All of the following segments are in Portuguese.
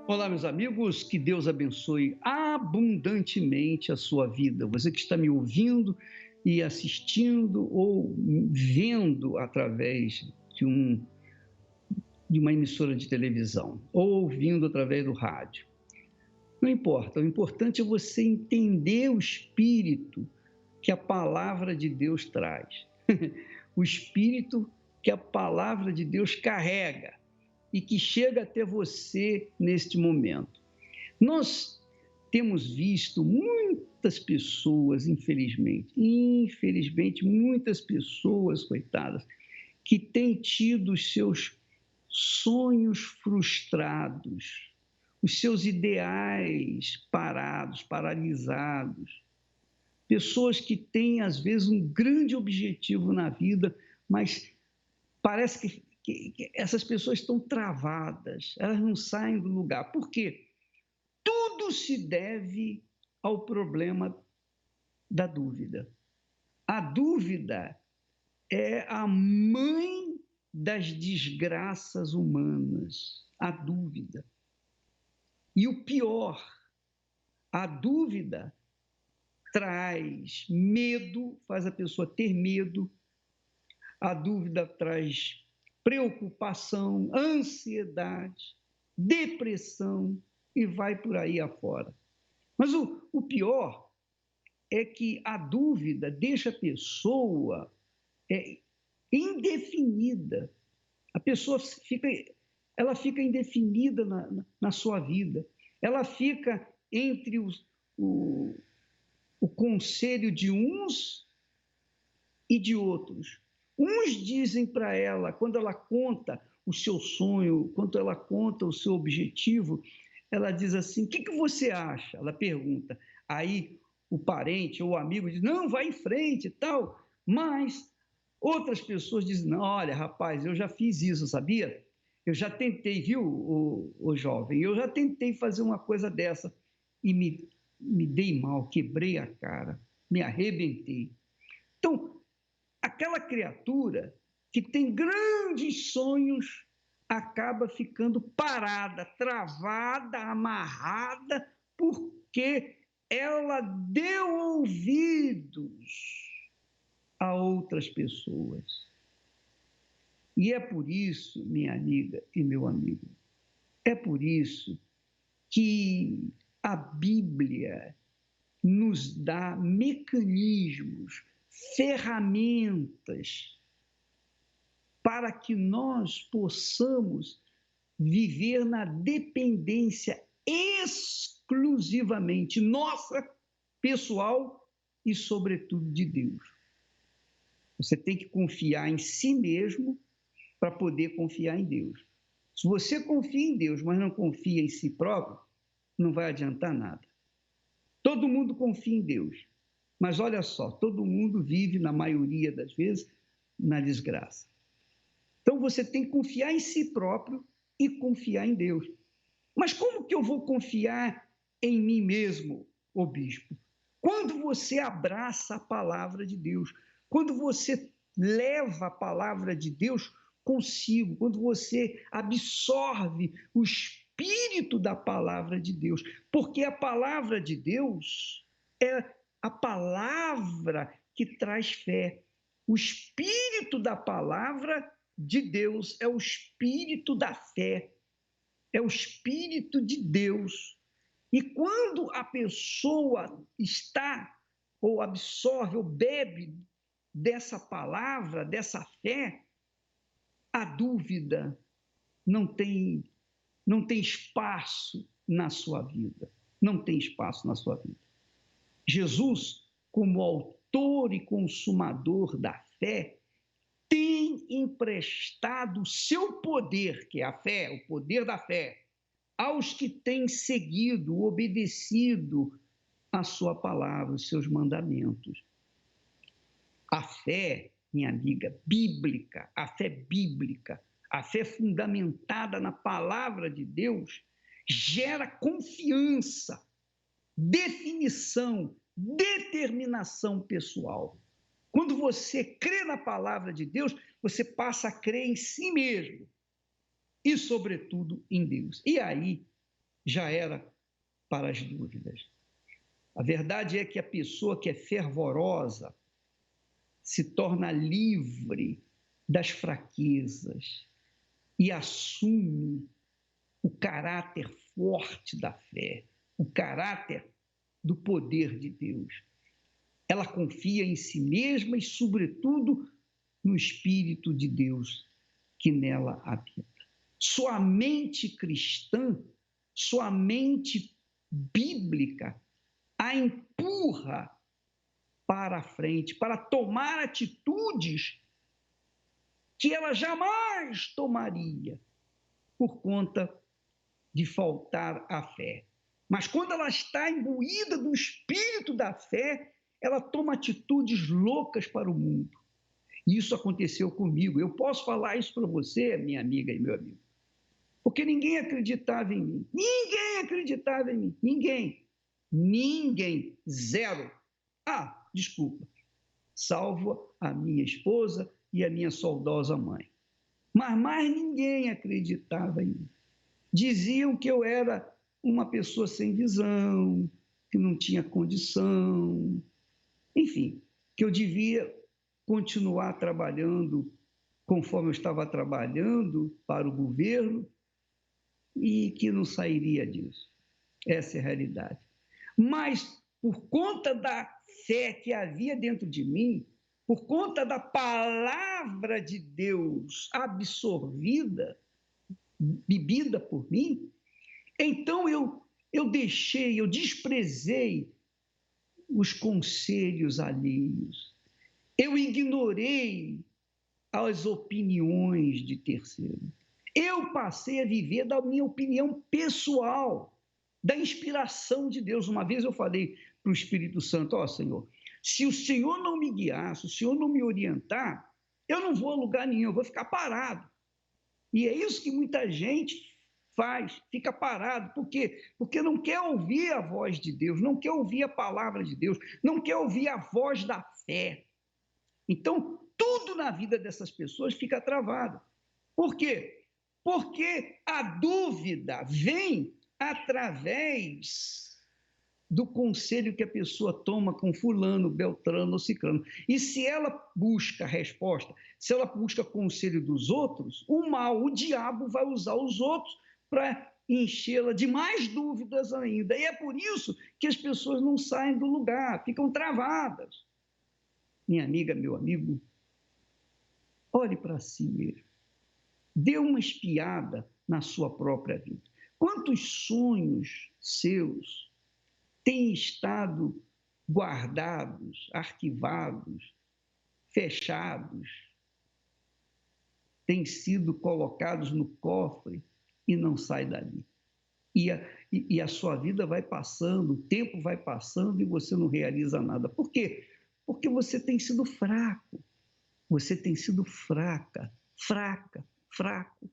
Olá, meus amigos, que Deus abençoe abundantemente a sua vida. Você que está me ouvindo e assistindo ou vendo através de, um, de uma emissora de televisão ou ouvindo através do rádio. Não importa, o importante é você entender o espírito que a palavra de Deus traz, o espírito que a palavra de Deus carrega e que chega até você neste momento. Nós temos visto muitas pessoas, infelizmente, muitas pessoas, coitadas, que têm tido os seus sonhos frustrados, os seus ideais parados, paralisados. Pessoas que têm, às vezes, um grande objetivo na vida, mas parece que essas pessoas estão travadas, elas não saem do lugar. Por quê? Tudo se deve ao problema da dúvida. A dúvida é a mãe das desgraças humanas, a dúvida. E o pior, a dúvida traz medo, faz a pessoa ter medo, a dúvida traz preocupação, ansiedade, depressão e vai por aí afora. Mas o pior é que a dúvida deixa a pessoa indefinida. A pessoa ela fica indefinida na sua vida. Ela fica entre o conselho de uns e de outros. Uns dizem para ela, quando ela conta o seu sonho, quando ela conta o seu objetivo, ela diz assim: o que você acha? Ela pergunta. Aí o parente ou o amigo diz: não, vai em frente e tal. Mas outras pessoas dizem: não, olha, rapaz, eu já fiz isso, sabia? Eu já tentei, viu, o jovem? Eu já tentei fazer uma coisa dessa e me dei mal, quebrei a cara, me arrebentei. Então, aquela criatura que tem grandes sonhos acaba ficando parada, travada, amarrada, porque ela deu ouvidos a outras pessoas. E é por isso, minha amiga e meu amigo, é por isso que a Bíblia nos dá mecanismos, ferramentas para que nós possamos viver na dependência exclusivamente nossa, pessoal e, sobretudo, de Deus. Você tem que confiar em si mesmo para poder confiar em Deus. Se você confia em Deus, mas não confia em si próprio, não vai adiantar nada. Todo mundo confia em Deus, mas olha só, todo mundo vive, na maioria das vezes, na desgraça. Então você tem que confiar em si próprio e confiar em Deus. Mas como que eu vou confiar em mim mesmo, ô bispo? Quando você abraça a palavra de Deus, quando você leva a palavra de Deus consigo, quando você absorve o espírito da palavra de Deus, porque a palavra de Deus é a palavra que traz fé. O espírito da palavra de Deus é o espírito da fé, é o espírito de Deus. E quando a pessoa está, ou absorve, ou bebe dessa palavra, dessa fé, a dúvida não tem, não tem espaço na sua vida. Não tem espaço na sua vida. Jesus, como autor e consumador da fé, tem emprestado o seu poder, que é a fé, o poder da fé, aos que têm seguido, obedecido a sua palavra, os seus mandamentos. A fé, minha amiga, bíblica, a fé fundamentada na palavra de Deus, gera confiança, definição, determinação pessoal. Quando você crê na palavra de Deus, você passa a crer em si mesmo e, sobretudo, em Deus. E aí já era para as dúvidas. A verdade é que a pessoa que é fervorosa se torna livre das fraquezas e assume o caráter forte da fé, o caráter do poder de Deus. Ela confia em si mesma e, sobretudo, no Espírito de Deus que nela habita. Sua mente cristã, sua mente bíblica, a empurra para a frente, para tomar atitudes que ela jamais tomaria por conta de faltar à fé. Mas quando ela está imbuída do espírito da fé, ela toma atitudes loucas para o mundo. E isso aconteceu comigo. Eu posso falar isso para você, minha amiga e meu amigo, porque ninguém acreditava em mim. Ninguém acreditava em mim. Ninguém. Ninguém. Zero. Ah, desculpa. Salvo a minha esposa e a minha saudosa mãe. Mas mais ninguém acreditava em mim. Diziam que eu era uma pessoa sem visão, que não tinha condição, enfim, que eu devia continuar trabalhando conforme eu estava trabalhando para o governo e que não sairia disso. Essa é a realidade. Mas, por conta da fé que havia dentro de mim, por conta da palavra de Deus absorvida, bebida por mim, então eu deixei, eu desprezei os conselhos alheios, eu ignorei as opiniões de terceiros. Eu passei a viver da minha opinião pessoal, da inspiração de Deus. Uma vez eu falei para o Espírito Santo: ó, Senhor, se o Senhor não me guiar, se o Senhor não me orientar, eu não vou a lugar nenhum, eu vou ficar parado. E é isso que muita gente faz, fica parado. Por quê? Porque não quer ouvir a voz de Deus, não quer ouvir a palavra de Deus, não quer ouvir a voz da fé. Então, tudo na vida dessas pessoas fica travado. Por quê? Porque a dúvida vem através do conselho que a pessoa toma com fulano, beltrano ou ciclano. E se ela busca resposta, se ela busca conselho dos outros, o mal, o diabo vai usar os outros para enchê-la de mais dúvidas ainda. E é por isso que as pessoas não saem do lugar, ficam travadas. Minha amiga, meu amigo, olhe para si mesmo. Dê uma espiada na sua própria vida. Quantos sonhos seus têm estado guardados, arquivados, fechados, têm sido colocados no cofre e não sai dali? E a sua vida vai passando, o tempo vai passando e você não realiza nada. Por quê? Porque você tem sido fraco, você tem sido fraca, fraco.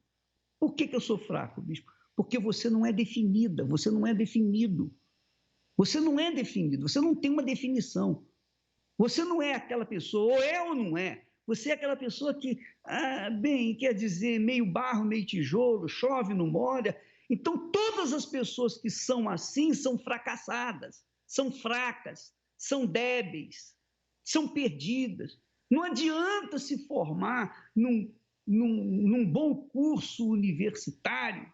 Por que eu sou fraco, bispo? Porque você não é definida, você não é definido. Você não é definido, você não tem uma definição. Você não é aquela pessoa, ou é ou não é. Você é aquela pessoa que, quer dizer, meio barro, meio tijolo, chove, não molha. Então, todas as pessoas que são assim são fracassadas, são fracas, são débeis, são perdidas. Não adianta se formar num bom curso universitário,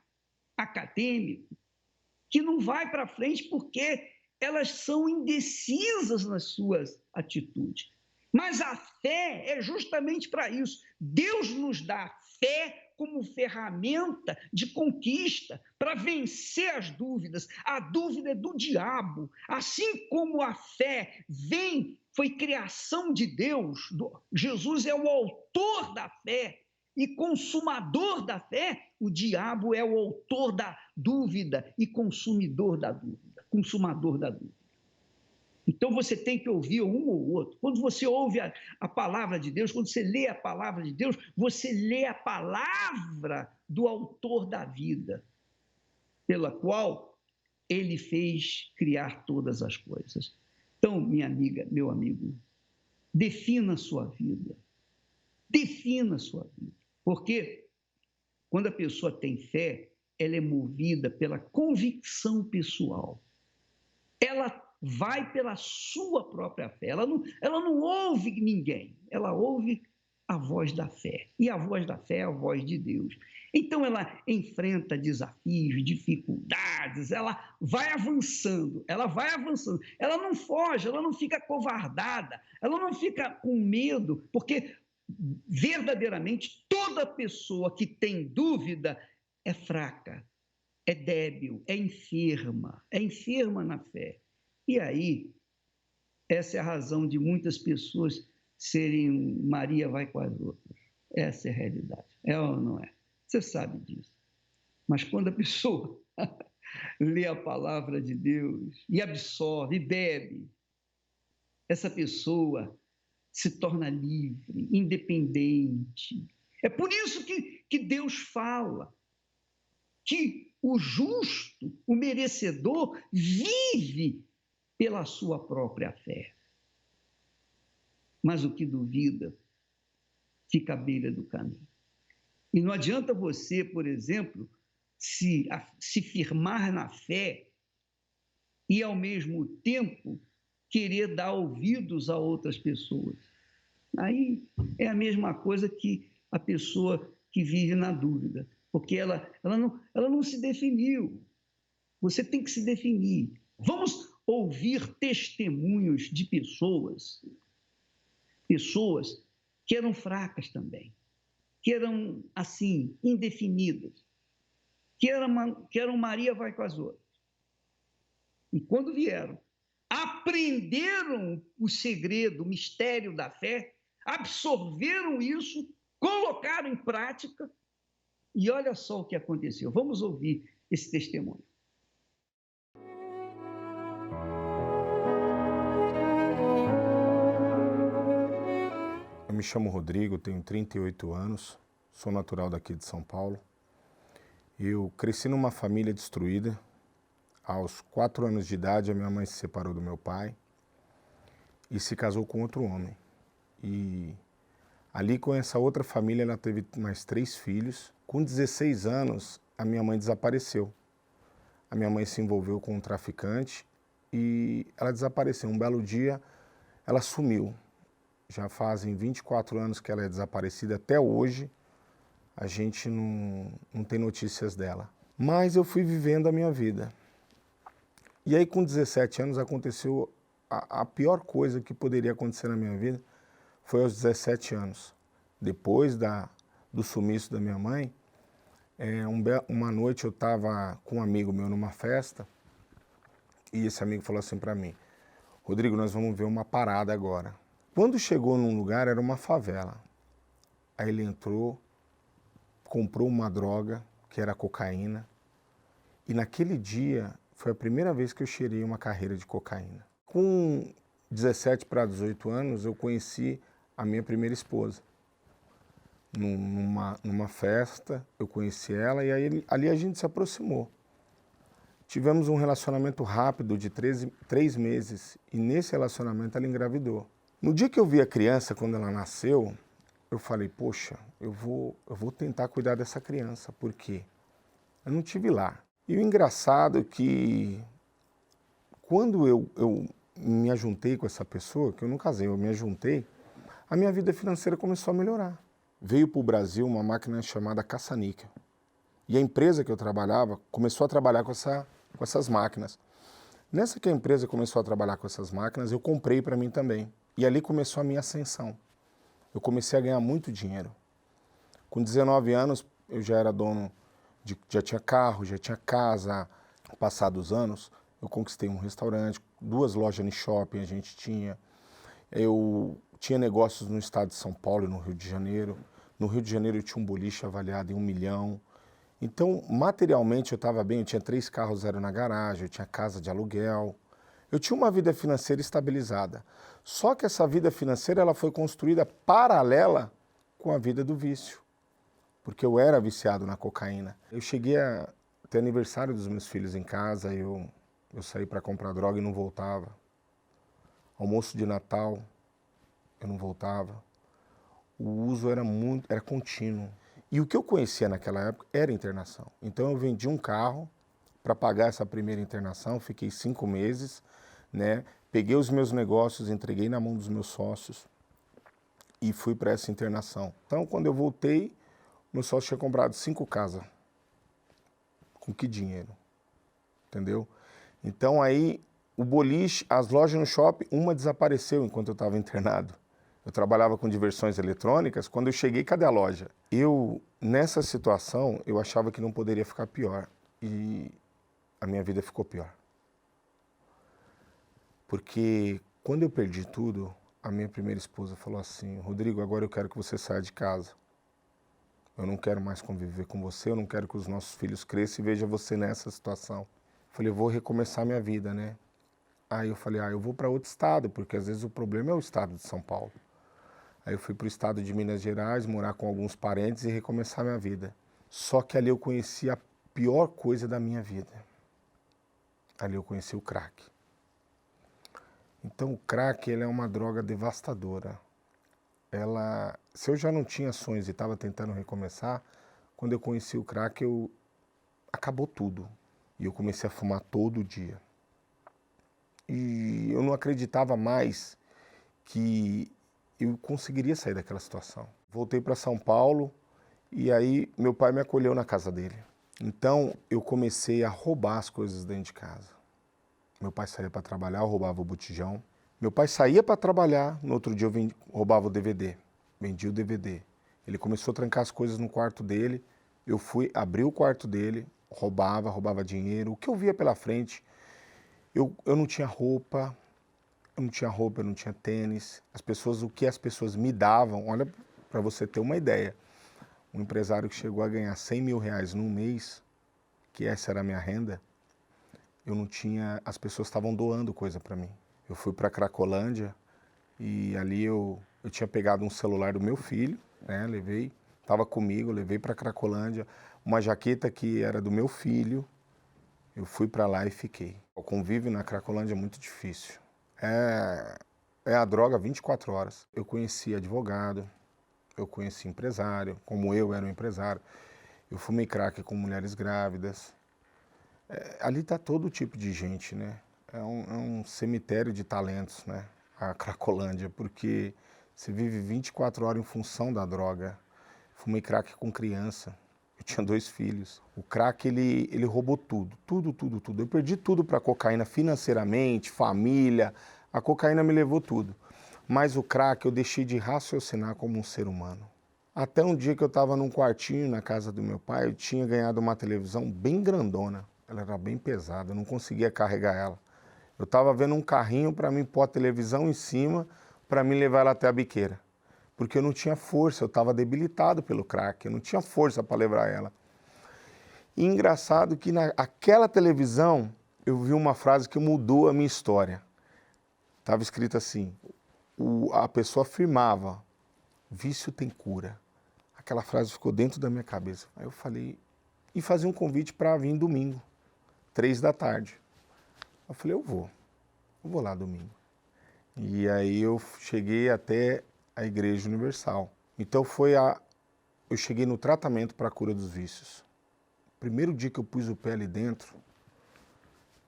acadêmico, que não vai para frente porque elas são indecisas nas suas atitudes. Mas a fé é justamente para isso. Deus nos dá fé como ferramenta de conquista para vencer as dúvidas. A dúvida é do diabo. Assim como a fé foi criação de Deus, Jesus é o autor da fé e consumador da fé, o diabo é o autor da dúvida e consumador da dúvida. Então você tem que ouvir um ou outro. Quando você ouve a palavra de Deus, quando você lê a palavra de Deus, você lê a palavra do autor da vida, pela qual ele fez criar todas as coisas. Então, minha amiga, meu amigo, defina a sua vida. Defina a sua vida. Porque quando a pessoa tem fé, ela é movida pela convicção pessoal. Ela vai pela sua própria fé. Ela não ouve ninguém, ela ouve a voz da fé. E a voz da fé é a voz de Deus. Então ela enfrenta desafios, dificuldades, ela vai avançando, ela não foge, ela não fica covardada, ela não fica com medo, porque verdadeiramente toda pessoa que tem dúvida é fraca, é débil, é enferma na fé. E aí, essa é a razão de muitas pessoas serem Maria vai com as outras. Essa é a realidade. É ou não é? Você sabe disso. Mas quando a pessoa lê a palavra de Deus e absorve, e bebe, essa pessoa se torna livre, independente. É por isso que Deus fala que o justo, o merecedor, vive pela sua própria fé. Mas o que duvida fica à beira do caminho. E não adianta você, por exemplo, se firmar na fé e, ao mesmo tempo, querer dar ouvidos a outras pessoas. Aí é a mesma coisa que a pessoa que vive na dúvida, porque ela não se definiu. Você tem que se definir. Vamos ouvir testemunhos de pessoas que eram fracas também, que eram, assim, indefinidas, que eram Maria vai com as outras. E quando vieram, aprenderam o segredo, o mistério da fé, absorveram isso, colocaram em prática, e olha só o que aconteceu. Vamos ouvir esse testemunho. Eu me chamo Rodrigo, tenho 38 anos, sou natural daqui de São Paulo. Eu cresci numa família destruída. Aos 4 anos de idade, a minha mãe se separou do meu pai e se casou com outro homem. E ali com essa outra família, ela teve mais 3 filhos. Com 16 anos, a minha mãe desapareceu. A minha mãe se envolveu com um traficante e ela desapareceu. Um belo dia, ela sumiu. Já fazem 24 anos que ela é desaparecida. Até hoje, a gente não tem notícias dela. Mas eu fui vivendo a minha vida. E aí, com 17 anos, aconteceu a pior coisa que poderia acontecer na minha vida. Foi aos 17 anos. Depois do sumiço da minha mãe, uma noite eu estava com um amigo meu numa festa. E esse amigo falou assim para mim: Rodrigo, nós vamos ver uma parada agora. Quando chegou num lugar, era uma favela. Aí ele entrou, comprou uma droga, que era cocaína. E naquele dia, foi a primeira vez que eu cheirei uma carreira de cocaína. Com 17 para 18 anos, eu conheci a minha primeira esposa. Numa festa, eu conheci ela e aí, ali a gente se aproximou. Tivemos um relacionamento rápido de 3 meses e nesse relacionamento ela engravidou. No dia que eu vi a criança, quando ela nasceu, eu falei, poxa, eu vou tentar cuidar dessa criança, porque eu não estive lá. E o engraçado é que quando eu me ajuntei com essa pessoa, que eu não casei, eu me ajuntei, a minha vida financeira começou a melhorar. Veio para o Brasil uma máquina chamada caça-níquel. E a empresa que eu trabalhava começou a trabalhar com essas máquinas. Nessa que a empresa começou a trabalhar com essas máquinas, eu comprei para mim também. E ali começou a minha ascensão. Eu comecei a ganhar muito dinheiro. Com 19 anos, eu já era dono, já tinha carro, já tinha casa. Passados anos, eu conquistei um restaurante, 2 lojas no shopping a gente tinha. Eu tinha negócios no estado de São Paulo e no Rio de Janeiro. No Rio de Janeiro eu tinha um boliche avaliado em 1 milhão. Então, materialmente eu estava bem, eu tinha 3 carros 0 na garagem, eu tinha casa de aluguel. Eu tinha uma vida financeira estabilizada. Só que essa vida financeira ela foi construída paralela com a vida do vício. Porque eu era viciado na cocaína. Eu cheguei a ter aniversário dos meus filhos em casa, eu saí para comprar droga e não voltava. Almoço de Natal, eu não voltava. O uso era contínuo. E o que eu conhecia naquela época era internação. Então eu vendi um carro para pagar essa primeira internação, fiquei 5 meses, né? Peguei os meus negócios, entreguei na mão dos meus sócios e fui para essa internação. Então quando eu voltei, meu sócio tinha comprado 5 casas. Com que dinheiro? Entendeu? Então aí o boliche, as lojas no shopping, uma desapareceu enquanto eu estava internado. Eu trabalhava com diversões eletrônicas, quando eu cheguei, cadê a loja? Nessa situação, eu achava que não poderia ficar pior. E a minha vida ficou pior. Porque quando eu perdi tudo, a minha primeira esposa falou assim, Rodrigo, agora eu quero que você saia de casa. Eu não quero mais conviver com você, eu não quero que os nossos filhos cresçam e vejam você nessa situação. Eu falei, eu vou recomeçar minha vida, né? Aí eu falei, eu vou para outro estado, porque às vezes o problema é o estado de São Paulo. Aí eu fui para o estado de Minas Gerais, morar com alguns parentes e recomeçar minha vida. Só que ali eu conheci a pior coisa da minha vida. Ali eu conheci o crack. Então o crack, ele é uma droga devastadora. Se eu já não tinha sonhos e estava tentando recomeçar, quando eu conheci o crack, acabou tudo. E eu comecei a fumar todo dia. E eu não acreditava mais que eu conseguiria sair daquela situação. Voltei para São Paulo e aí meu pai me acolheu na casa dele. Então eu comecei a roubar as coisas dentro de casa. Meu pai saía para trabalhar, eu roubava o botijão. Meu pai saía para trabalhar, no outro dia eu roubava o DVD, vendia o DVD. Ele começou a trancar as coisas no quarto dele, eu fui, abri o quarto dele, roubava dinheiro, o que eu via pela frente. Eu não tinha roupa, eu não tinha tênis. O que as pessoas me davam, olha, para você ter uma ideia, um empresário que chegou a ganhar 100 mil reais num mês, que essa era a minha renda, as pessoas estavam doando coisa para mim. Eu fui para Cracolândia e ali eu tinha pegado um celular do meu filho, né, estava comigo, levei para Cracolândia, uma jaqueta que era do meu filho, eu fui para lá e fiquei. O convívio na Cracolândia é muito difícil. É a droga 24 horas. Eu conheci advogado, eu conheci empresário, como eu era um empresário. Eu fumei crack com mulheres grávidas. Ali está todo tipo de gente, né? É um cemitério de talentos, né? A Cracolândia, porque você vive 24 horas em função da droga. Fumei crack com criança. Eu tinha 2 filhos. O crack, ele roubou tudo. Eu perdi tudo para a cocaína financeiramente, família. A cocaína me levou tudo. Mas o crack eu deixei de raciocinar como um ser humano. Até um dia que eu estava num quartinho na casa do meu pai, eu tinha ganhado uma televisão bem grandona. Ela era bem pesada, eu não conseguia carregar ela. Eu estava vendo um carrinho para mim pôr a televisão em cima para me levar ela até a biqueira. Porque eu não tinha força, eu estava debilitado pelo crack, eu não tinha força para levar ela. E engraçado que naquela televisão eu vi uma frase que mudou a minha história. Estava escrito assim, a pessoa afirmava, vício tem cura. Aquela frase ficou dentro da minha cabeça. Aí eu falei, e fazia um convite para vir domingo, 3 da tarde. Eu falei, eu vou lá domingo. E aí eu cheguei até a Igreja Universal. Então eu cheguei no tratamento para a cura dos vícios. Primeiro dia que eu pus o pé ali dentro,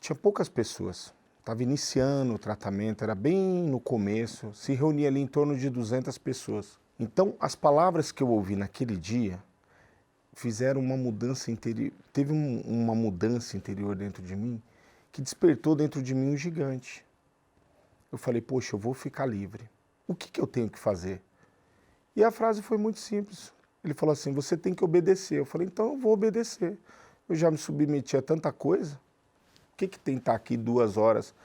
tinha poucas pessoas. Estava iniciando o tratamento, era bem no começo, se reunia ali em torno de 200 pessoas. Então as palavras que eu ouvi naquele dia fizeram uma mudança interior, teve uma mudança interior dentro de mim, que despertou dentro de mim um gigante. Eu falei, poxa, eu vou ficar livre. O que eu tenho que fazer? E a frase foi muito simples. Ele falou assim, você tem que obedecer. Eu falei, então eu vou obedecer. Eu já me submeti a tanta coisa. O que tem que estar aqui 2 horas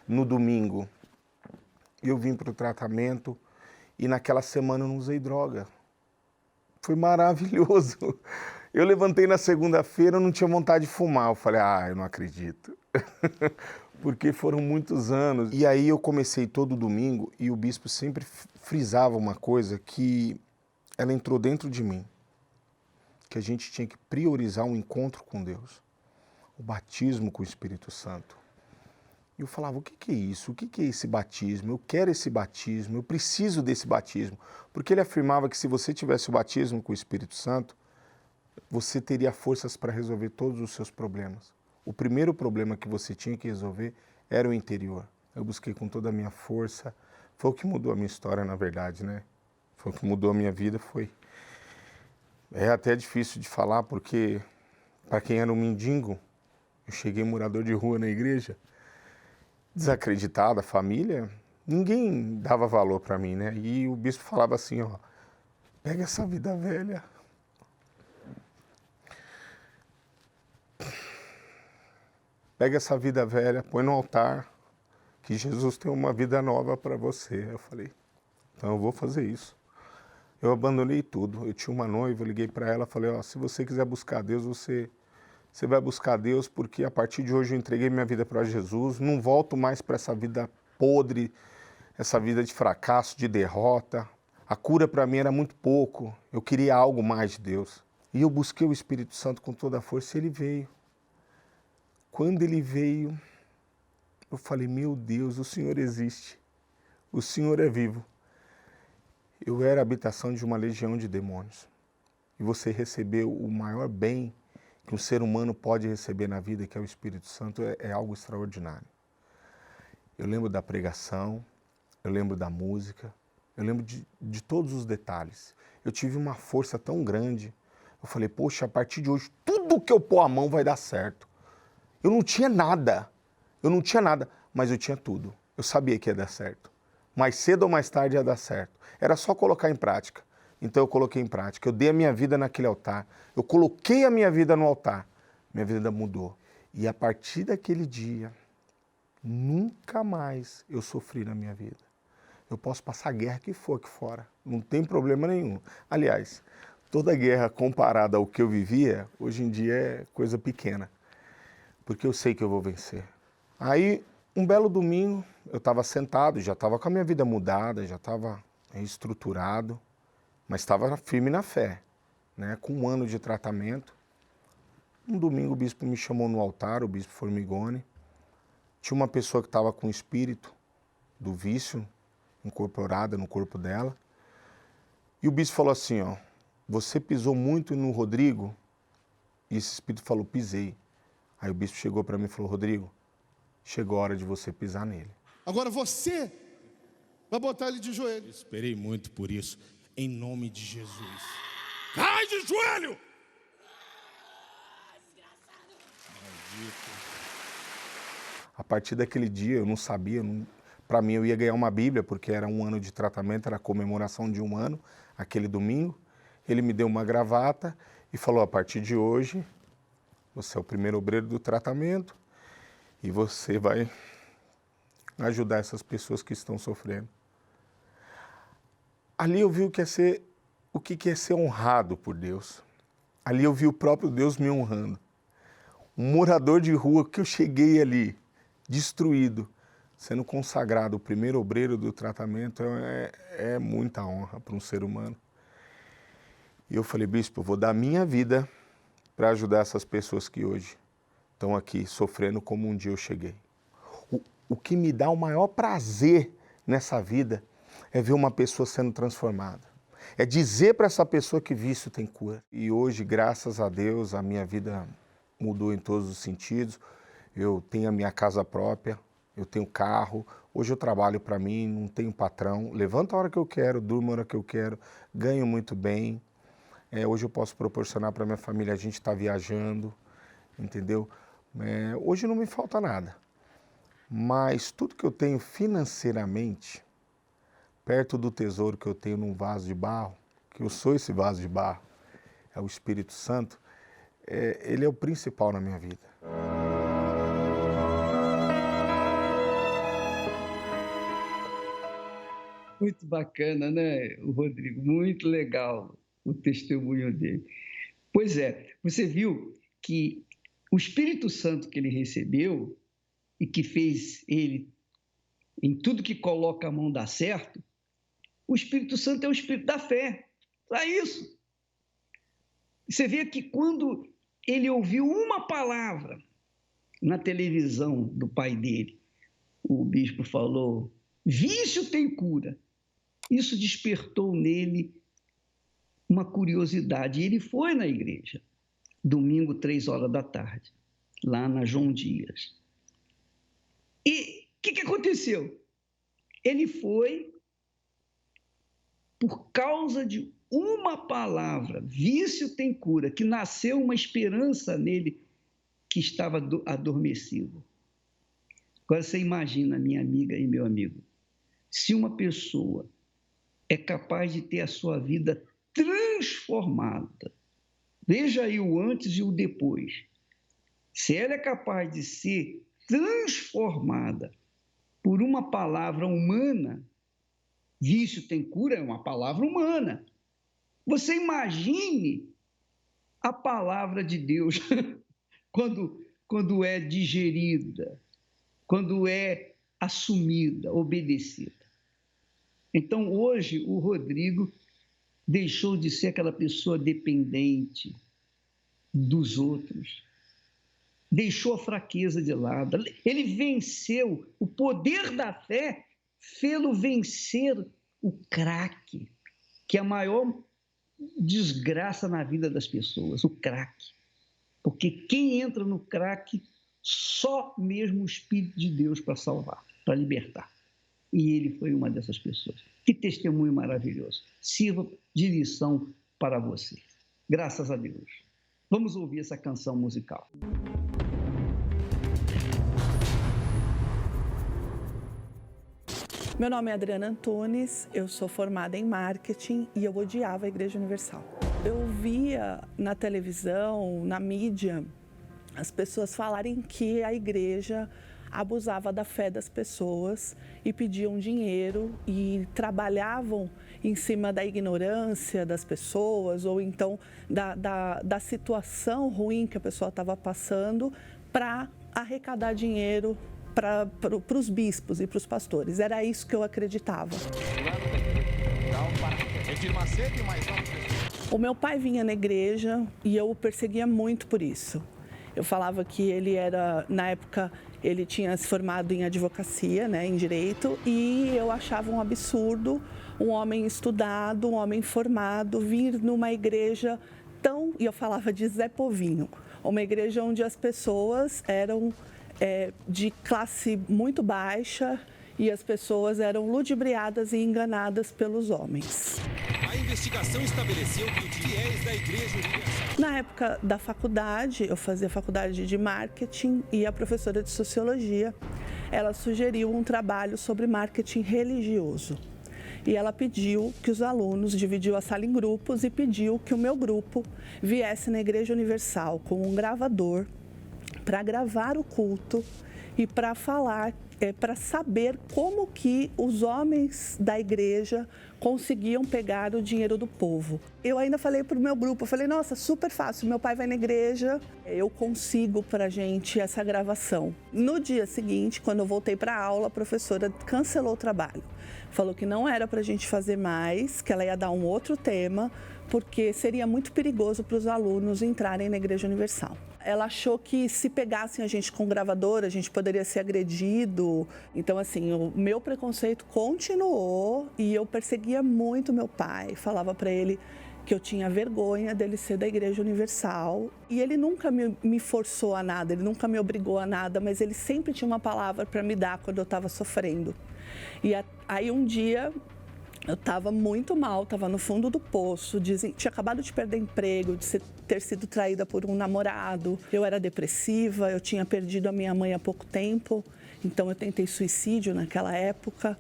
no domingo? Eu vim para o tratamento e naquela semana eu não usei droga. Foi maravilhoso. Eu levantei na segunda-feira, eu não tinha vontade de fumar. Eu falei, eu não acredito. Porque foram muitos anos. E aí eu comecei todo domingo e o bispo sempre frisava uma coisa que ela entrou dentro de mim. Que a gente tinha que priorizar um encontro com Deus. O batismo com o Espírito Santo. E eu falava, o que é isso? O que é esse batismo? Eu quero esse batismo, eu preciso desse batismo. Porque ele afirmava que se você tivesse o batismo com o Espírito Santo, você teria forças para resolver todos os seus problemas. O primeiro problema que você tinha que resolver era o interior. Eu busquei com toda a minha força. Foi o que mudou a minha história, na verdade, né? Foi o que mudou a minha vida, foi. É até difícil de falar, porque para quem era um mendigo, eu cheguei morador de rua na igreja, desacreditado, a família, ninguém dava valor para mim, né? E o bispo falava assim, ó, pega essa vida velha. Pega essa vida velha, põe no altar, que Jesus tem uma vida nova para você. Eu falei, então eu vou fazer isso. Eu abandonei tudo. Eu tinha uma noiva, eu liguei para ela, falei, ó, se você quiser buscar Deus, você vai buscar Deus, porque a partir de hoje eu entreguei minha vida para Jesus, não volto mais para essa vida podre, essa vida de fracasso, de derrota. A cura para mim era muito pouco, eu queria algo mais de Deus. E eu busquei o Espírito Santo com toda a força e ele veio. Quando ele veio, eu falei, meu Deus, o Senhor existe, o Senhor é vivo. Eu era a habitação de uma legião de demônios. E você recebeu o maior bem que um ser humano pode receber na vida, que é o Espírito Santo, é algo extraordinário. Eu lembro da pregação, eu lembro da música, eu lembro de todos os detalhes. Eu tive uma força tão grande, eu falei, poxa, a partir de hoje, tudo que eu pôr a mão vai dar certo. Eu não tinha nada, mas eu tinha tudo. Eu sabia que ia dar certo. Mais cedo ou mais tarde ia dar certo. Era só colocar em prática. Então eu coloquei em prática. Eu dei a minha vida naquele altar. Eu coloquei a minha vida no altar. Minha vida mudou. E a partir daquele dia, nunca mais eu sofri na minha vida. Eu posso passar a guerra que for aqui fora. Não tem problema nenhum. Aliás, toda guerra comparada ao que eu vivia, hoje em dia é coisa pequena. Porque eu sei que eu vou vencer. Aí, um belo domingo, eu estava sentado, já estava com a minha vida mudada, já estava estruturado, mas estava firme na fé, né? Com 1 ano de tratamento. Um domingo o bispo me chamou no altar, o bispo Formigoni. Tinha uma pessoa que estava com o espírito do vício incorporada no corpo dela. E o bispo falou assim, ó, você pisou muito no Rodrigo? E esse espírito falou, pisei. Aí o bispo chegou para mim e falou, Rodrigo, chegou a hora de você pisar nele. Agora você vai botar ele de joelho. Esperei muito por isso, em nome de Jesus. Cai de joelho! A partir daquele dia eu não sabia, para mim eu ia ganhar uma Bíblia, porque era 1 ano de tratamento, era a comemoração de 1 ano, aquele domingo. Ele me deu uma gravata e falou, a partir de hoje, você é o primeiro obreiro do tratamento e você vai ajudar essas pessoas que estão sofrendo. Ali eu vi o que é ser honrado por Deus. Ali eu vi o próprio Deus me honrando. Um morador de rua que eu cheguei ali, destruído, sendo consagrado o primeiro obreiro do tratamento, é muita honra para um ser humano. E eu falei, bispo, eu vou dar minha vida para ajudar essas pessoas que hoje estão aqui sofrendo como um dia eu cheguei. O que me dá o maior prazer nessa vida é ver uma pessoa sendo transformada. É dizer para essa pessoa que vício tem cura. E hoje, graças a Deus, a minha vida mudou em todos os sentidos. Eu tenho a minha casa própria, eu tenho carro. Hoje eu trabalho para mim, não tenho patrão. Levanto a hora que eu quero, durmo a hora que eu quero, ganho muito bem. Hoje eu posso proporcionar para minha família, a gente está viajando, entendeu? Hoje não me falta nada, mas tudo que eu tenho financeiramente, perto do tesouro que eu tenho num vaso de barro, que eu sou esse vaso de barro, é o Espírito Santo, ele é o principal na minha vida. Muito bacana, né, o Rodrigo? Muito legal o testemunho dele. Pois é, você viu que o Espírito Santo que ele recebeu e que fez ele, em tudo que coloca a mão dar certo, o Espírito Santo é o Espírito da fé. Só isso. Você vê que quando ele ouviu uma palavra na televisão do pai dele, o bispo falou, vício tem cura. Isso despertou nele uma curiosidade. E ele foi na igreja. domingo, 3h, lá na João Dias. E o que aconteceu? Ele foi, por causa de uma palavra, vício tem cura, que nasceu uma esperança nele que estava adormecido. Agora você imagina, minha amiga e meu amigo, se uma pessoa é capaz de ter a sua vida transformada, veja aí o antes e o depois, se ela é capaz de ser transformada por uma palavra humana, vício tem cura é uma palavra humana. Você imagine a palavra de Deus quando é digerida, quando é assumida, obedecida. Então, hoje, o Rodrigo deixou de ser aquela pessoa dependente dos outros, deixou a fraqueza de lado, ele venceu, o poder da fé fê-lo vencer o crack, que é a maior desgraça na vida das pessoas, o crack. Porque quem entra no crack, só mesmo o Espírito de Deus para salvar, para libertar. E ele foi uma dessas pessoas. Que testemunho maravilhoso. Sirva de lição para você. Graças a Deus. Vamos ouvir essa canção musical. Meu nome é Adriana Antunes, eu sou formada em marketing e eu odiava a Igreja Universal. Eu via na televisão, na mídia, as pessoas falarem que a igreja abusava da fé das pessoas e pediam dinheiro e trabalhavam em cima da ignorância das pessoas ou então da situação ruim que a pessoa estava passando para arrecadar dinheiro para os bispos e para os pastores. Era isso que eu acreditava. O meu pai vinha na igreja e eu o perseguia muito por isso. Eu falava que ele era, na época, ele tinha se formado em advocacia, né, em direito, e eu achava um absurdo um homem estudado, um homem formado, vir numa igreja tão, e eu falava de Zé Povinho, uma igreja onde as pessoas eram de classe muito baixa e as pessoas eram ludibriadas e enganadas pelos homens. A investigação estabeleceu que os fiéis da Igreja Universal... Na época da faculdade, eu fazia faculdade de marketing e a professora de sociologia, ela sugeriu um trabalho sobre marketing religioso. E ela pediu que os alunos, dividiu a sala em grupos e pediu que o meu grupo viesse na Igreja Universal com um gravador para gravar o culto e para falar, para saber como que os homens da igreja conseguiam pegar o dinheiro do povo. Eu ainda falei para o meu grupo, eu falei, nossa, super fácil, meu pai vai na igreja, eu consigo para a gente essa gravação. No dia seguinte, quando eu voltei para a aula, a professora cancelou o trabalho. Falou que não era para a gente fazer mais, que ela ia dar um outro tema, porque seria muito perigoso para os alunos entrarem na Igreja Universal. Ela achou que se pegassem a gente com gravador, a gente poderia ser agredido. Então, assim, o meu preconceito continuou e eu perseguia muito meu pai. Falava para ele que eu tinha vergonha dele ser da Igreja Universal. E ele nunca me forçou a nada, ele nunca me obrigou a nada, mas ele sempre tinha uma palavra para me dar quando eu estava sofrendo. E aí um dia... eu estava muito mal, estava no fundo do poço, tinha acabado de perder emprego, de ter sido traída por um namorado. Eu era depressiva, eu tinha perdido a minha mãe há pouco tempo, então eu tentei suicídio naquela época.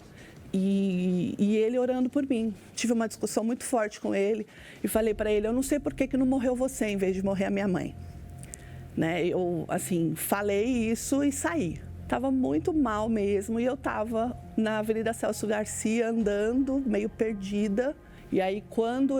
E ele orando por mim. Tive uma discussão muito forte com ele e falei para ele, eu não sei por que não morreu você em vez de morrer a minha mãe. Né? Eu, assim, falei isso e saí. Estava muito mal mesmo e eu estava na Avenida Celso Garcia andando, meio perdida. E aí quando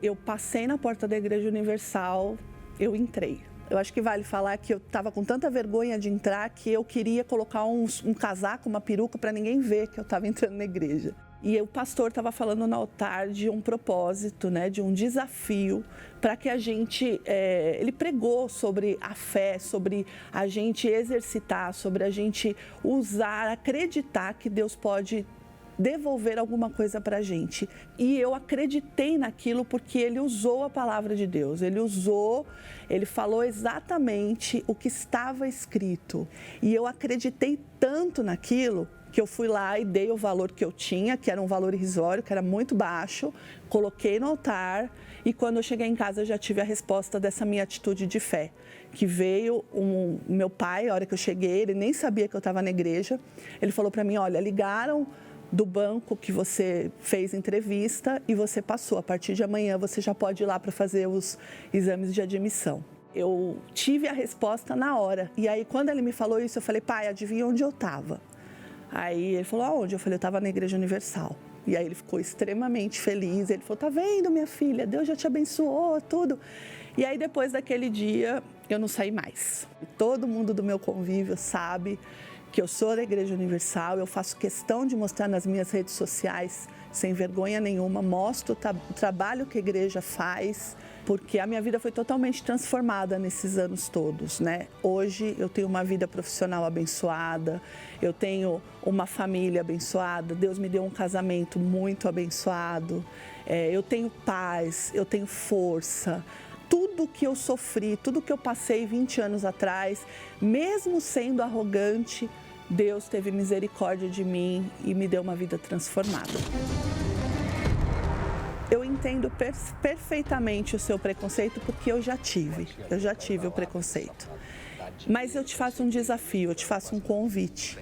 eu passei na porta da Igreja Universal, eu entrei. Eu acho que vale falar que eu estava com tanta vergonha de entrar que eu queria colocar um casaco, uma peruca para ninguém ver que eu estava entrando na igreja. E o pastor estava falando no altar de um propósito, né, de um desafio para que a gente... ele pregou sobre a fé, sobre a gente exercitar, sobre a gente usar, acreditar que Deus pode devolver alguma coisa para a gente. E eu acreditei naquilo porque ele usou a palavra de Deus, ele falou exatamente o que estava escrito. E eu acreditei tanto naquilo que eu fui lá e dei o valor que eu tinha, que era um valor irrisório, que era muito baixo, coloquei no altar e quando eu cheguei em casa eu já tive a resposta dessa minha atitude de fé, que veio o meu pai, a hora que eu cheguei, ele nem sabia que eu estava na igreja, ele falou para mim, olha, ligaram do banco que você fez entrevista e você passou, a partir de amanhã você já pode ir lá para fazer os exames de admissão. Eu tive a resposta na hora e aí quando ele me falou isso eu falei, pai, adivinha onde eu estava? Aí ele falou, aonde? Eu falei, eu estava na Igreja Universal. E aí ele ficou extremamente feliz. Ele falou, tá vendo, minha filha? Deus já te abençoou, tudo. E aí depois daquele dia, eu não saí mais. E todo mundo do meu convívio sabe que eu sou da Igreja Universal. Eu faço questão de mostrar nas minhas redes sociais, sem vergonha nenhuma, mostro o trabalho que a igreja faz, porque a minha vida foi totalmente transformada nesses anos todos, né? Hoje eu tenho uma vida profissional abençoada, eu tenho uma família abençoada, Deus me deu um casamento muito abençoado, eu tenho paz, eu tenho força. Tudo que eu sofri, tudo que eu passei 20 anos atrás, mesmo sendo arrogante, Deus teve misericórdia de mim e me deu uma vida transformada. Eu entendo perfeitamente o seu preconceito porque eu já tive o preconceito. Mas eu te faço um desafio, eu te faço um convite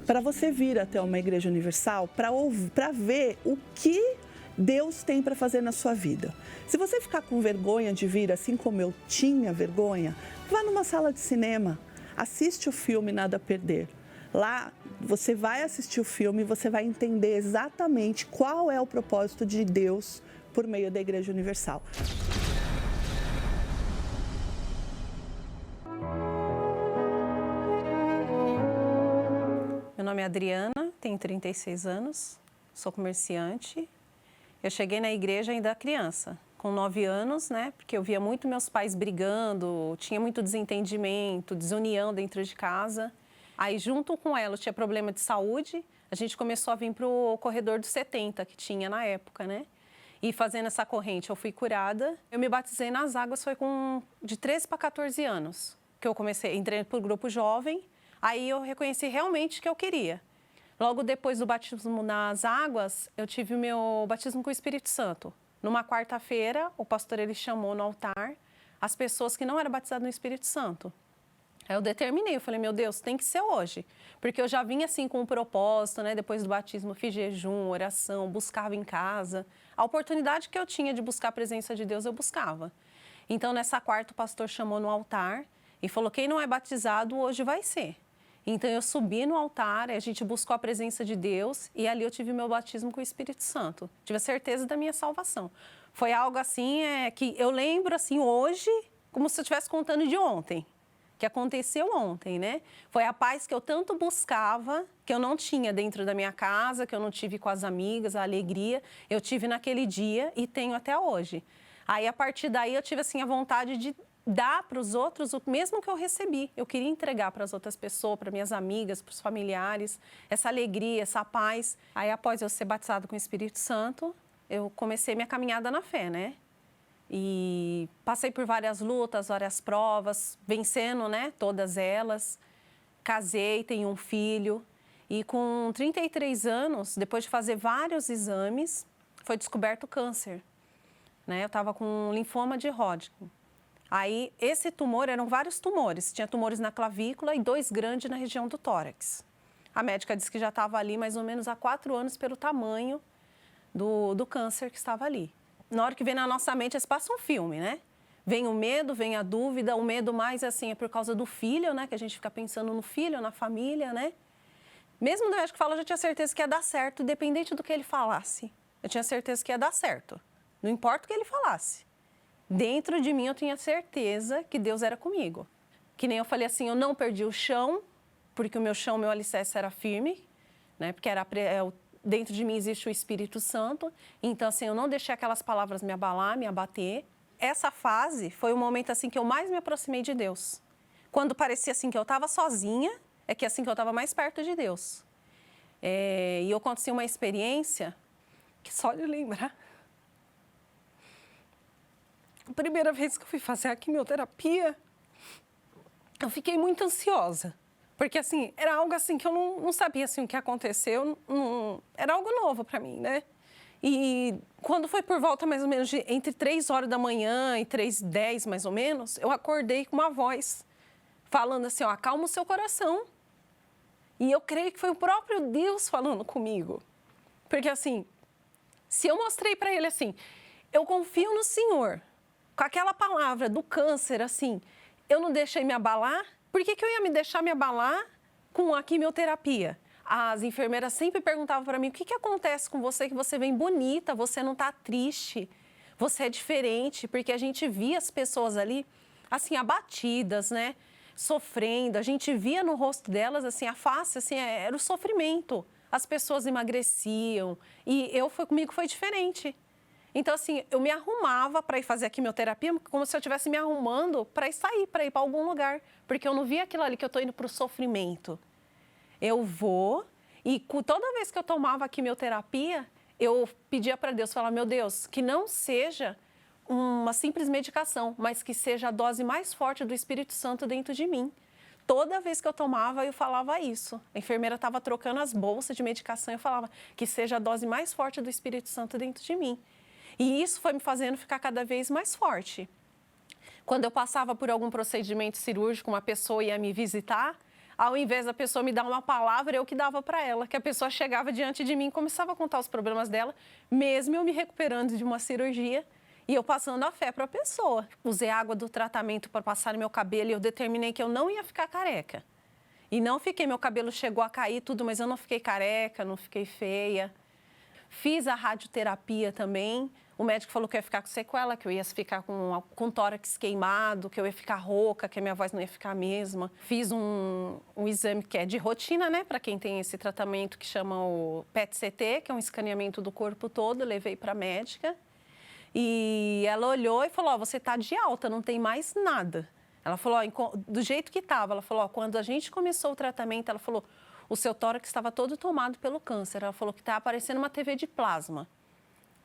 para você vir até uma igreja universal para ver o que Deus tem para fazer na sua vida. Se você ficar com vergonha de vir, assim como eu tinha vergonha, vá numa sala de cinema, assiste o filme Nada a Perder. Lá você vai assistir o filme e você vai entender exatamente qual é o propósito de Deus por meio da Igreja Universal. Meu nome é Adriana, tenho 36 anos, sou comerciante. Eu cheguei na igreja ainda criança, com 9 anos, né? Porque eu via muito meus pais brigando, tinha muito desentendimento, desunião dentro de casa. Aí, junto com ela, eu tinha problema de saúde, a gente começou a vir para o corredor dos 70, que tinha na época, né? E fazendo essa corrente, eu fui curada. Eu me batizei nas águas, foi de 13 para 14 anos, que eu entrei para o grupo jovem, aí eu reconheci realmente que eu queria. Logo depois do batismo nas águas, eu tive o meu batismo com o Espírito Santo. Numa quarta-feira, o pastor ele chamou no altar as pessoas que não eram batizadas no Espírito Santo. Aí eu determinei, eu falei, meu Deus, tem que ser hoje. Porque eu já vinha assim com um propósito, né? Depois do batismo, fiz jejum, oração, buscava em casa. A oportunidade que eu tinha de buscar a presença de Deus, eu buscava. Então, nessa quarta, o pastor chamou no altar e falou, quem não é batizado, hoje vai ser. Então, eu subi no altar, a gente buscou a presença de Deus e ali eu tive meu batismo com o Espírito Santo. Tive a certeza da minha salvação. Foi algo assim que eu lembro assim hoje, como se eu estivesse contando de ontem, que aconteceu ontem, né? Foi a paz que eu tanto buscava, que eu não tinha dentro da minha casa, que eu não tive com as amigas, a alegria, eu tive naquele dia e tenho até hoje. Aí, a partir daí, eu tive assim a vontade de dar para os outros o mesmo que eu recebi. Eu queria entregar para as outras pessoas, para minhas amigas, para os familiares, essa alegria, essa paz. Aí, após eu ser batizado com o Espírito Santo, eu comecei minha caminhada na fé, né? E passei por várias lutas, várias provas, vencendo, né, todas elas. Casei, tenho um filho. E com 33 anos, depois de fazer vários exames, foi descoberto câncer. Né? Eu estava com linfoma de Hodgkin. Aí, esse tumor, eram vários tumores. Tinha tumores na clavícula e 2 grandes na região do tórax. A médica disse que já estava ali mais ou menos há 4 anos pelo tamanho do câncer que estava ali. Na hora que vem na nossa mente, eles passam um filme, né? Vem o medo, vem a dúvida. O medo mais, assim, é por causa do filho, né? Que a gente fica pensando no filho, na família, né? Mesmo o médico falou, eu já tinha certeza que ia dar certo, independente do que ele falasse. Eu tinha certeza que ia dar certo. Não importa o que ele falasse. Dentro de mim, eu tinha certeza que Deus era comigo. Que nem eu falei assim, eu não perdi o chão, porque o meu chão, meu alicerce era firme, né? Porque dentro de mim existe o Espírito Santo. Então, assim, eu não deixei aquelas palavras me abalar, me abater. Essa fase foi o momento, assim, que eu mais me aproximei de Deus. Quando parecia, assim, que eu estava sozinha, é que, assim, que eu estava mais perto de Deus. E eu conto assim, uma experiência que só de lembrar. A primeira vez que eu fui fazer a quimioterapia, eu fiquei muito ansiosa. Porque, assim, era algo assim que eu não sabia assim, o que aconteceu. Era algo novo para mim, né? E quando foi por volta mais ou menos de entre 3 horas da manhã e 3h10, mais ou menos, eu acordei com uma voz falando assim, ó, acalma o seu coração. E eu creio que foi o próprio Deus falando comigo. Porque, assim, se eu mostrei para ele assim, eu confio no Senhor, com aquela palavra do câncer, assim, eu não deixei me abalar, por que eu ia me deixar me abalar com a quimioterapia? As enfermeiras sempre perguntavam para mim, o que acontece com você, que você vem bonita, você não está triste, você é diferente, porque a gente via as pessoas ali, assim, abatidas, né, sofrendo, a gente via no rosto delas, assim, a face, assim, era o sofrimento, as pessoas emagreciam, e comigo foi diferente. Então, assim, eu me arrumava para ir fazer a quimioterapia como se eu estivesse me arrumando para ir para algum lugar, porque eu não via aquilo ali que eu estou indo para o sofrimento. Eu vou e toda vez que eu tomava a quimioterapia, eu pedia para Deus, falava, meu Deus, que não seja uma simples medicação, mas que seja a dose mais forte do Espírito Santo dentro de mim. Toda vez que eu tomava, eu falava isso. A enfermeira estava trocando as bolsas de medicação, eu falava que seja a dose mais forte do Espírito Santo dentro de mim. E isso foi me fazendo ficar cada vez mais forte. Quando eu passava por algum procedimento cirúrgico, uma pessoa ia me visitar, ao invés da pessoa me dar uma palavra, eu que dava para ela, que a pessoa chegava diante de mim e começava a contar os problemas dela, mesmo eu me recuperando de uma cirurgia e eu passando a fé para a pessoa. Usei água do tratamento para passar no meu cabelo e eu determinei que eu não ia ficar careca. E não fiquei, meu cabelo chegou a cair tudo, mas eu não fiquei careca, não fiquei feia. Fiz a radioterapia também. O médico falou que eu ia ficar com sequela, que eu ia ficar com tórax queimado, que eu ia ficar rouca, que a minha voz não ia ficar a mesma. Fiz um exame que é de rotina, né, para quem tem esse tratamento que chama o PET-CT, que é um escaneamento do corpo todo, levei para a médica. E ela olhou e falou, você está de alta, não tem mais nada. Ela falou, do jeito que estava, ela falou, quando a gente começou o tratamento, ela falou, o seu tórax estava todo tomado pelo câncer. Ela falou que estava parecendo uma TV de plasma.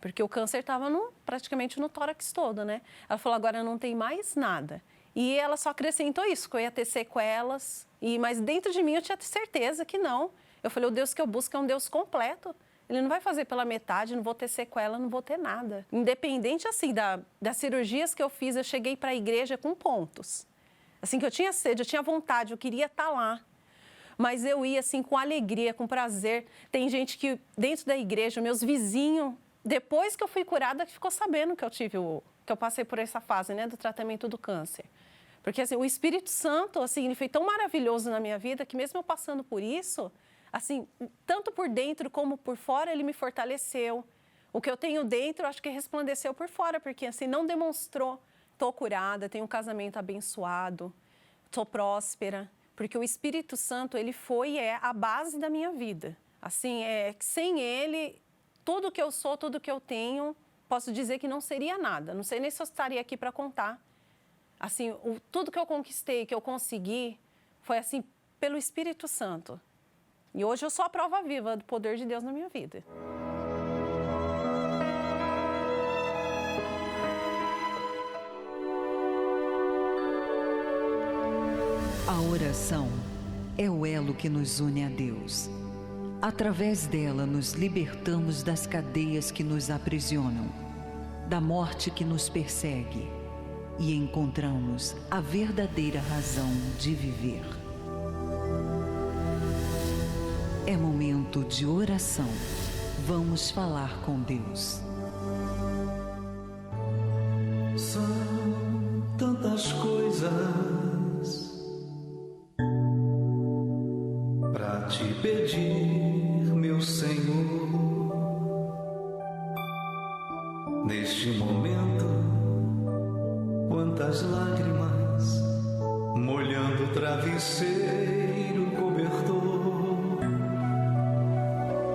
Porque o câncer estava praticamente no tórax todo, né? Ela falou, agora não tem mais nada. E ela só acrescentou isso, que eu ia ter sequelas. Mas dentro de mim eu tinha certeza que não. Eu falei, o Deus que eu busco é um Deus completo. Ele não vai fazer pela metade, não vou ter sequela, não vou ter nada. Independente, assim, das cirurgias que eu fiz, eu cheguei para a igreja com pontos. Assim, que eu tinha sede, eu tinha vontade, eu queria estar lá. Mas eu ia, assim, com alegria, com prazer. Tem gente que, dentro da igreja, meus vizinhos, depois que eu fui curada, que ficou sabendo que eu passei por essa fase, né, do tratamento do câncer. Porque, assim, o Espírito Santo, assim, ele foi tão maravilhoso na minha vida que mesmo eu passando por isso, assim, tanto por dentro como por fora, ele me fortaleceu. O que eu tenho dentro, acho que resplandeceu por fora, porque, assim, não demonstrou, estou curada, tenho um casamento abençoado, estou próspera. Porque o Espírito Santo, ele foi e é a base da minha vida. Assim, sem ele, tudo que eu sou, tudo que eu tenho, posso dizer que não seria nada. Não sei nem se eu estaria aqui para contar. Assim, tudo que eu conquistei, que eu consegui, foi assim, pelo Espírito Santo. E hoje eu sou a prova viva do poder de Deus na minha vida. A oração é o elo que nos une a Deus. Através dela, nos libertamos das cadeias que nos aprisionam, da morte que nos persegue e encontramos a verdadeira razão de viver. É momento de oração. Vamos falar com Deus. São tantas coisas pra te pedir, meu Senhor. Neste momento, quantas lágrimas molhando o travesseiro cobertor.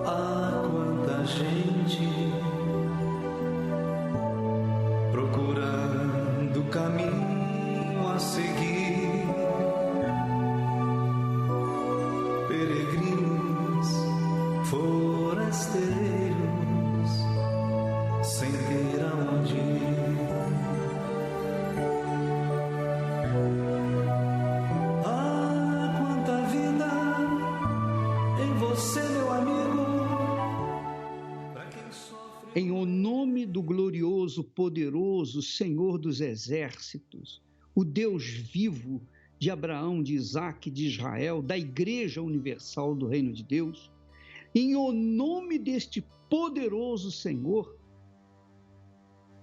Há quanta gente procurando caminho a seguir. Peregrinos em o nome do glorioso, poderoso Senhor dos exércitos, o Deus vivo de Abraão, de Isaque, de Israel, da Igreja Universal do Reino de Deus, em o nome deste poderoso Senhor,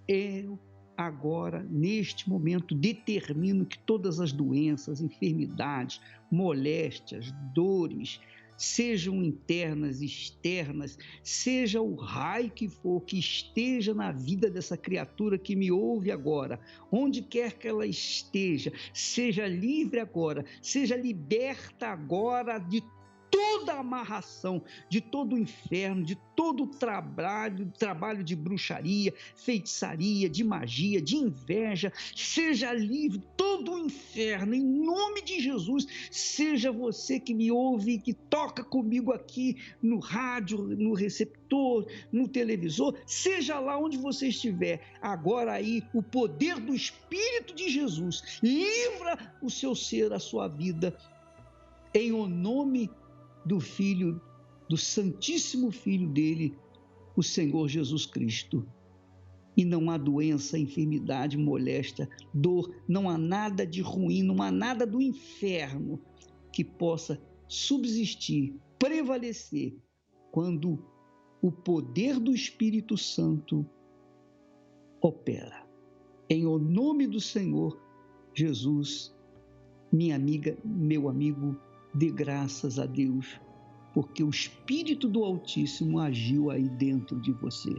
eu agora, neste momento, determino que todas as doenças, enfermidades, moléstias, dores, sejam internas, externas, seja o raio que for, que esteja na vida dessa criatura que me ouve agora, onde quer que ela esteja, seja livre agora, seja liberta agora de toda a amarração, de todo o inferno, de todo o trabalho de bruxaria, feitiçaria, de magia, de inveja, seja livre todo o inferno, em nome de Jesus. Seja você que me ouve, que toca comigo aqui no rádio, no receptor, no televisor, seja lá onde você estiver, agora aí o poder do Espírito de Jesus livra o seu ser, a sua vida, em o nome do Filho, do Santíssimo Filho dele, o Senhor Jesus Cristo. E não há doença, enfermidade, moléstia, dor, não há nada de ruim, não há nada do inferno que possa subsistir, prevalecer, quando o poder do Espírito Santo opera. Em o nome do Senhor Jesus, minha amiga, meu amigo, dê graças a Deus, porque o Espírito do Altíssimo agiu aí dentro de você.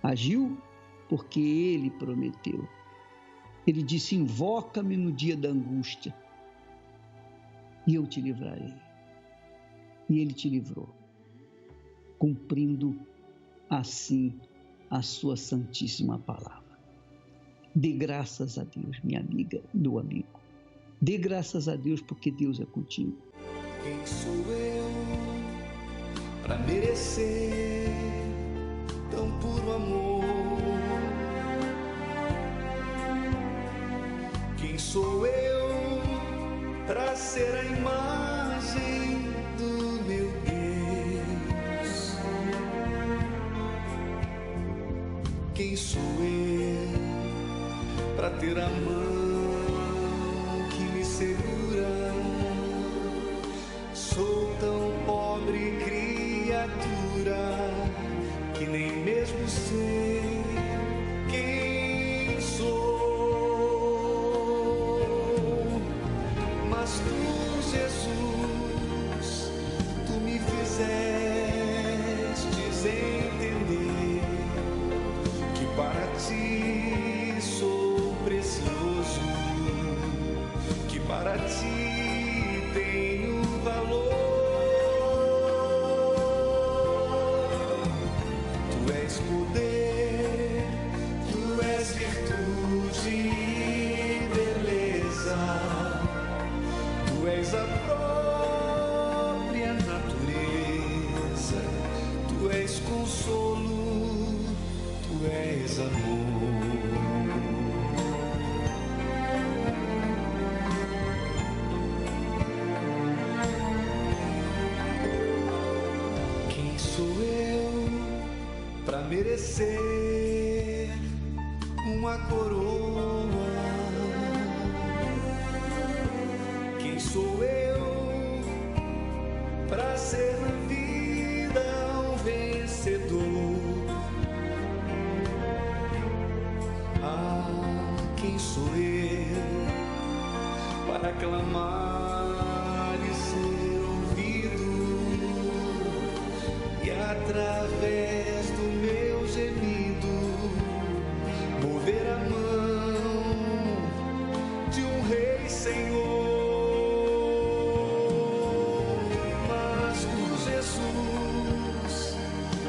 Agiu porque Ele prometeu. Ele disse: invoca-me no dia da angústia e eu te livrarei. E Ele te livrou, cumprindo assim a sua santíssima palavra. Dê graças a Deus, minha amiga, meu amigo. Dê graças a Deus, porque Deus é contigo. Quem sou eu para merecer tão puro amor? Quem sou eu para ser a imagem do meu Deus? Quem sou eu para ter a mão segura? Sou tão pobre criatura que nem mesmo sei quem sou. Mas tu, Jesus, tu me fizestes entender que para ti sou precioso, para ti tenho valor. Tu és poder, tu és virtude e beleza. Tu és a própria natureza. Tu és consolo, tu és amor. Merecer uma coroa. Quem sou eu para ser na vida um vencedor? Ah, quem sou eu para clamar e ser ouvido e através do meu gemido mover a mão de um rei senhor? Mas tu, Jesus,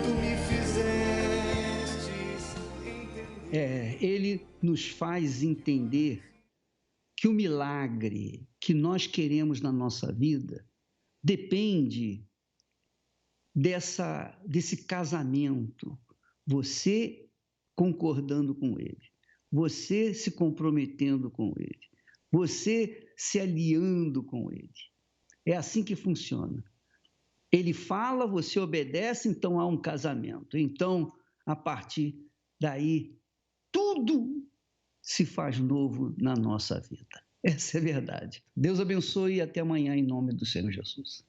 tu me fizestes entender. Ele nos faz entender que o milagre que nós queremos na nossa vida depende desse casamento, você concordando com ele, você se comprometendo com ele, você se aliando com ele. É assim que funciona. Ele fala, você obedece, então há um casamento. Então, a partir daí, tudo se faz novo na nossa vida. Essa é a verdade. Deus abençoe e até amanhã, em nome do Senhor Jesus.